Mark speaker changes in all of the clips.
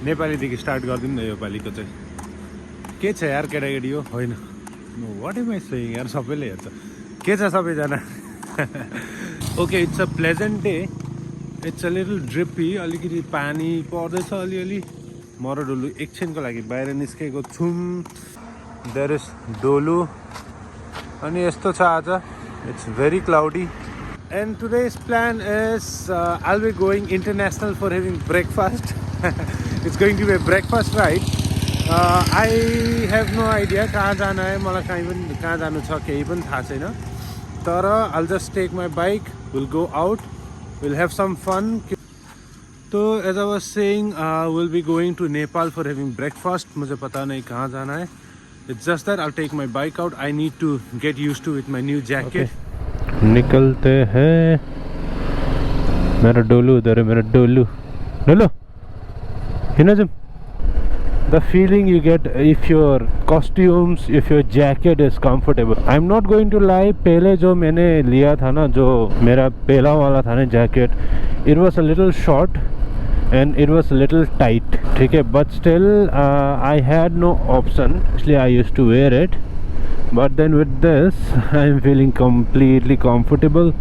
Speaker 1: नेपालीदेखि start गरिदिउँ न यो पालिको चाहिँ के छ यार केटाकेटी हो होइन no what am I saying यार सबैले हेर्छ के छ सबैजना okay it's a pleasant day it's a little drippy अलिकति पानी पर्दैछ अलिअलि म र डोलु एकछिनको लागि बाहिर निस्केको छौँ देयर इज डोलु अनि यस्तो छ आज it's very cloudy end today's plan is I'll be going international for having breakfast it's going to be a breakfast ride I have no idea कहाँ जाना है मलाई कहाँ जानु छ केही पनि थाहा छैन तर I'll just take my bike we'll go out we'll have some fun so as I was saying we'll be going to Nepal for having breakfast मुझे पता नहीं कहाँ जाना है it's just that I'll take my bike out I need to get used to with my new jacket
Speaker 2: निकलते हैं मेरा डोलू उधर है मेरा डोलू डोलू हिनाजम the feeling you get if your costumes if your jacket is comfortable I'm not going to lie पहले जो मैंने लिया था ना जो मेरा पहला वाला था ना jacket it was a little short and it was a little tight ठीक है but still I had no option इसलिए I used to wear it but then with this I'm feeling completely comfortable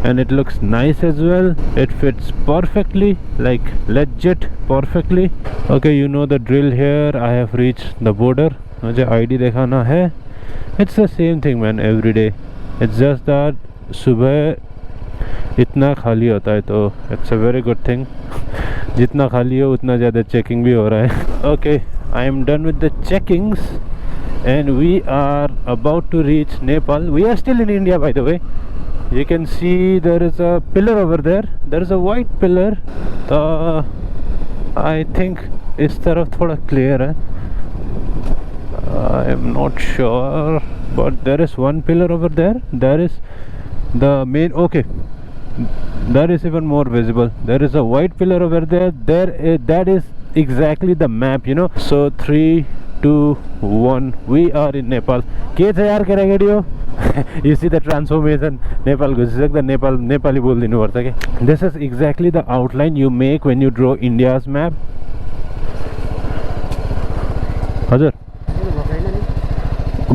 Speaker 2: and it looks nice as well it fits perfectly like legit perfectly okay you know the drill here I have reached the border मुझे ID दिखाना है it's the same thing man every day it's just that सुबह इतना खाली होता है तो it's a very good thing जितना खाली हो उतना ज़्यादा चेकिंग भी हो रहा है okay I am done with the checkings and we are about to reach Nepal we are still in India by the way you can see there is a pillar over there there is a white pillar I think इस तरफ थोड़ा clear है I am not sure but there is one pillar over there there is the main okay that is even more visible there is a white pillar over there that is exactly the map you know so 3 2 1 we are in Nepal के छ यार केटाकेटी हो you see the transformation Nepal घुसिसक्दा Nepali बोलिदिनु पर्छ के this is exactly the outline you make when you draw India's map हजुर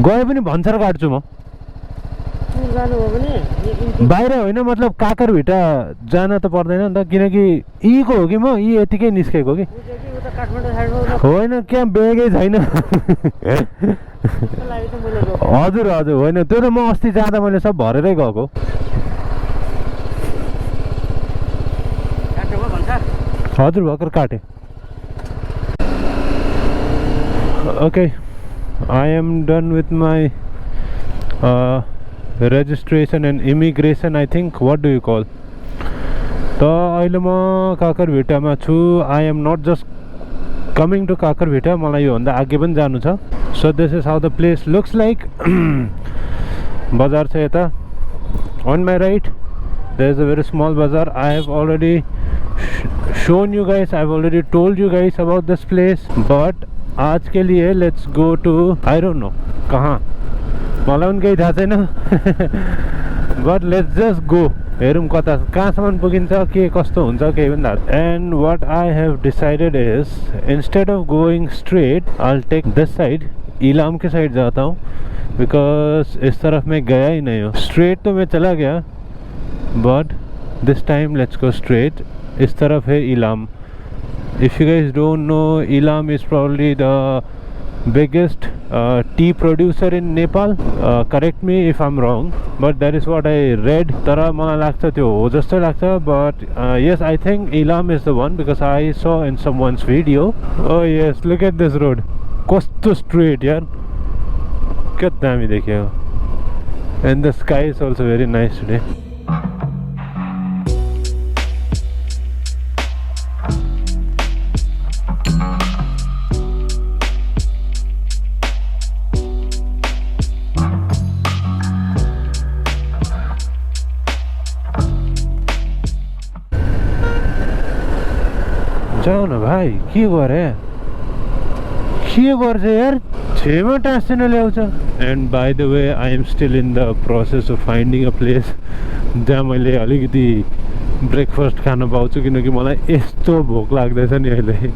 Speaker 2: गए पनि भन्सर काट्छु म बाहिर होइन मतलब काकरभिटा जान त पर्दैन नि त किनकि यहीँको हो कि म यही यतिकै निस्केको कि होइन क्या बेगै छैन हजुर हजुर होइन त्यो त म अस्ति जाँदा मैले सब भरेरै गएको हजुर भर्खर काटेँ okay I am done with my registration and immigration I think what do you call त अहिले म काकरभिटामा छु I am not just coming to काकरभिटा मलाई योभन्दा आगे पनि जानु छ so this is how the place looks like बजार छ यता on my right there is a very small bazaar I have already shown you guys I've already told you guys about this place but आज के लिए let's go to I don't know कहाँ मलाई पनि केही थाहा छैन but let's just go हेरौँ कता कहाँसम्म पुगिन्छ के कस्तो हुन्छ केही पनि थाहा and what I have decided is instead of going straight I'll take this side Ilam के साइड जाता हूँ because इस तरफ मैं गया ही नहीं हूँ straight तो मैं चला गया but this time let's go straight इस तरफ है Ilam if you guys don't know Elam is probably the biggest tea producer in Nepal correct me if I'm wrong but that is what I read tara मलाई लाग्छ त्यो हो जस्तो लाग्छ but yes I think Elam is the one because I saw in someone's video oh yes look at this road कस्तो straight यार क्या दामी देखियो and the sky is also very nice today जाऊ न भाइ के गरे के गर्छ यार छेमा टाँसेन ल्याउँछ end by the way I am still in the process of finding a place जहाँ मैले अलिकति ब्रेकफास्ट खान पाउँछु किनकि मलाई यस्तो भोक लाग्दैछ नि अहिले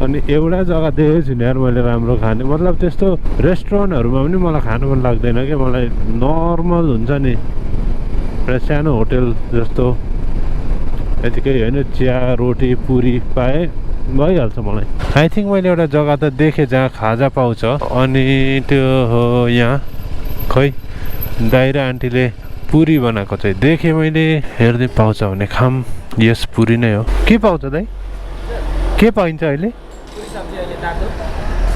Speaker 2: अनि एउटा जग्गा देखेको छु नि यार मैले राम्रो खाने, मतलब त्यस्तो रेस्टुरेन्टहरूमा पनि मलाई खानु मन लाग्दैन क्या, मलाई नर्मल हुन्छ नि एउटा सानो होटेल जस्तो यतिकै होइन, चिया रोटी पुरी पाए भइहाल्छ मलाई। आई थिङ्क मैले एउटा जग्गा त देखेँ जहाँ खाजा पाउँछ, अनि त्यो हो यहाँ खै दाइरा आन्टीले पुरी बनाएको चाहिँ देखेँ मैले, हेर्दै पाउँछ भने खाम। यस पुरी नै हो। के पाउँछ दाइ, के पाइन्छ अहिले?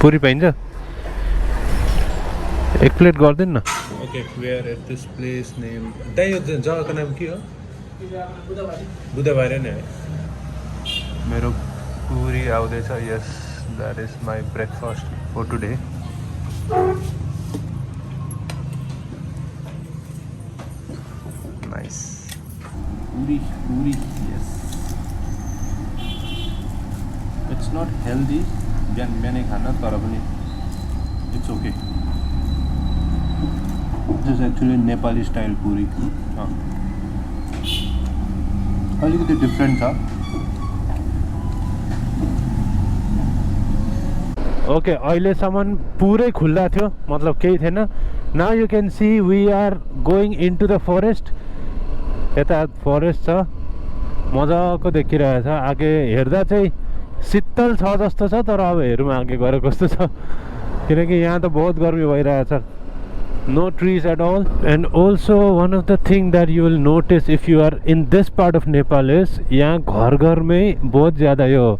Speaker 2: पुरी पाइन्छ, एक प्लेट गरिदिनु न। Okay, we are at this place name, दाइ यो जग्गाको नाम के हो? बुधबारे नै है। मेरो पुरी आउँदैछ। Yes, that is my breakfast for today. Nice puri puri. Yes, it's not healthy बिहान बिहानै खान, तर पनि it's okay. This is actually Nepali style puri. अलिकति डिफ्रेन्ट छ। ओके, अहिलेसम्म पुरै खुल्ला थियो, मतलब केही थिएन। Now you can see we are going into the forest. यता फरेस्ट छ, मजाको देखिरहेछ। आगे हेर्दा चाहिँ शीतल छ जस्तो छ, तर अब हेरौँ आगे गएर कस्तो छ, किनकि यहाँ त बहुत गर्मी भइरहेछ। No trees at all. And also one of the thing that you will notice if you are in this part of Nepal is यहाँ घर घरमै बहुत ज़्यादा यो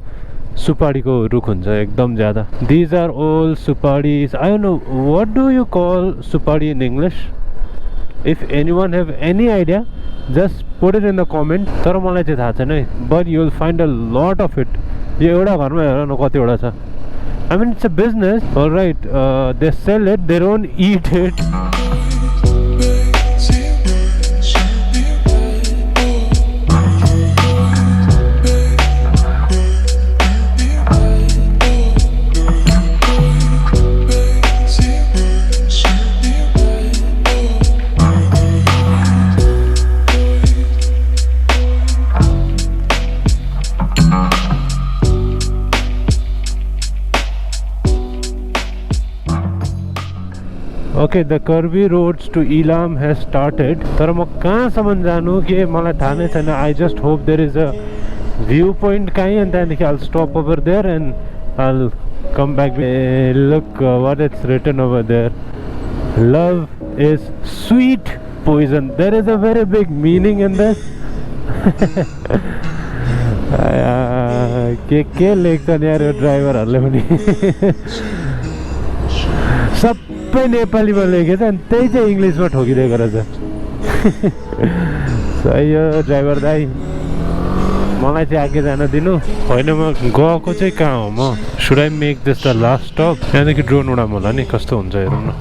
Speaker 2: सुपारीको रुख हुन्छ, एकदम ज़्यादा। These are all suparis. I don't know what do you call supari in English. If anyone have any idea, just put it in the comment. तर मलाई चाहिँ थाहा छैन है, but you will find a lot of it. यो एउटा घरमा हेर न कतिवटा छ। I mean, it's a business, all right. They sell it, they don't eat it. Okay, the curvy roads to Elam has started. तर म कहाँसम्म जानु के मलाई थाहा नै छैन। I just hope there is a viewpoint कहीँ, and त्यहाँदेखि I'll stop over there and I'll come back. Look what it's written over there. Love is sweet poison. There is a very big meaning in this. के लेख्छन् यार यो ड्राइभरहरूले पनि। सबै नेपालीमा लेखेछ अनि त्यही चाहिँ इङ्ग्लिसमा ठोकिदिएको रहेछ। सही हो ड्राइभर दाइ, मलाई चाहिँ आगे जान दिनु। होइन म गएको चाहिँ कहाँ हो, म should I make this the last stop. त्यहाँदेखि ड्रोन उडाम होला नि कस्तो हुन्छ हेरौँ न।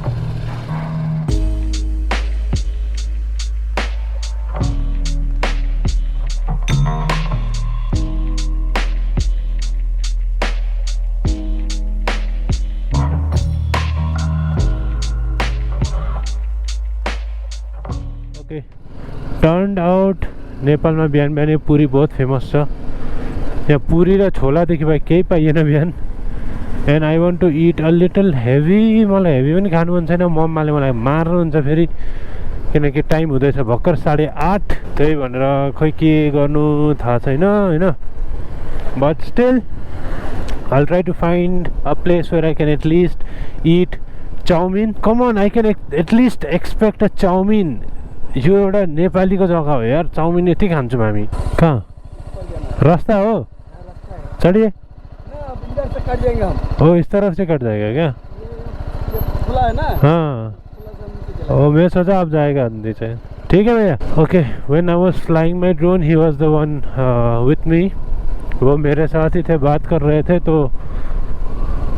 Speaker 2: टर्न्ड आउट नेपालमा बिहान बिहानै पुरी बहुत फेमस छ। यहाँ पुरी र छोलादेखि भाइ केही पाइएन बिहान। And I want to eat a little heavy. मलाई हेभी पनि खानु मन छैन, मम्माले मलाई मार्नुहुन्छ फेरि, किनकि टाइम हुँदैछ भर्खर 8:30। त्यही भनेर खोइ के गर्नु थाहा छैन होइन। But still I try to find a place where I can at least eat chow mein. Come on, I can at least expect a chow mein. यो एउटा नेपालीको जग्गा हो यार, चाउमिन यति खान्छौँ हामी। कहाँ रास्ता हो चढ़िए? ओ इस तरफ से कट जाएगा क्या? खुला है ना? हाँ, ओ मैं सोचा आप जाएगा नीचे। ठीक है भैया। Okay, when I was flying my drone he was the one with me. वो मेरे साथ ही थे, बात कर रहे थे, तो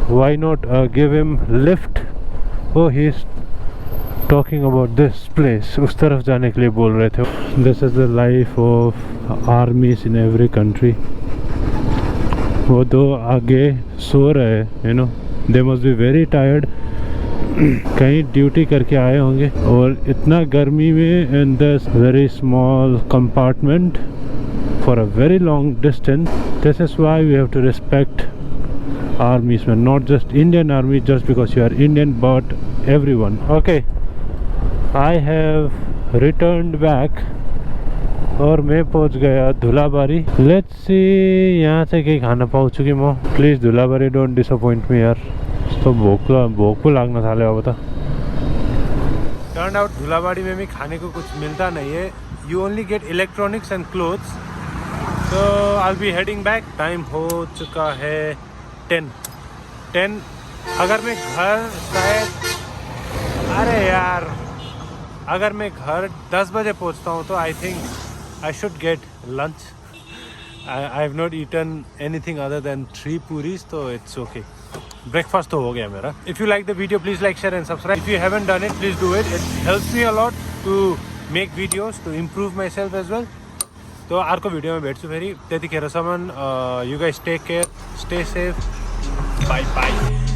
Speaker 2: why not give him lift. Oh he is talking about this place, उस तरफ जाने के लिए बोल रहे थे। This is the life of armies in every country. वो दो आगे सो रहे, you know, they must be very tired. कहीं ड्यूटी करके आए होंगे, और इतना गर्मी में in this very small compartment for a very long distance. This is why we have to respect armies, man. Not just Indian army, just because you are Indian, but everyone. Okay, I have returned back और मैं पहुंच गया Dhulabari. Let's see यहाँ से कहीं खाना पाउँछु कि म. प्लिज धुलाबारी डोन्ट डिसअपोइंट मी यार. यस्तो भोक पो लाग्न थाल्यो अब त.
Speaker 1: टर्न आउट धुलाबाड़ी में भी खाने को कुछ मिलता नहीं है. You only get electronics and clothes. तो I will be heading back. Time हो चुका है 10. अगर मैं घर शायद अरे यार अगर मैं घर 10 बजे पहुंचता हूं तो I think I should get lunch. I have not eaten anything other than 3 puris, so it's okay. Breakfast तो हो गया मेरा. If you like the video, please like, share and subscribe. If you haven't done it, please do it. It helps me a lot to make videos, to improve myself as well. तो अर्को भिडियोमा भेट्छु फेरि. त्यतिखेरसम्म you guys take care, stay safe. Bye bye.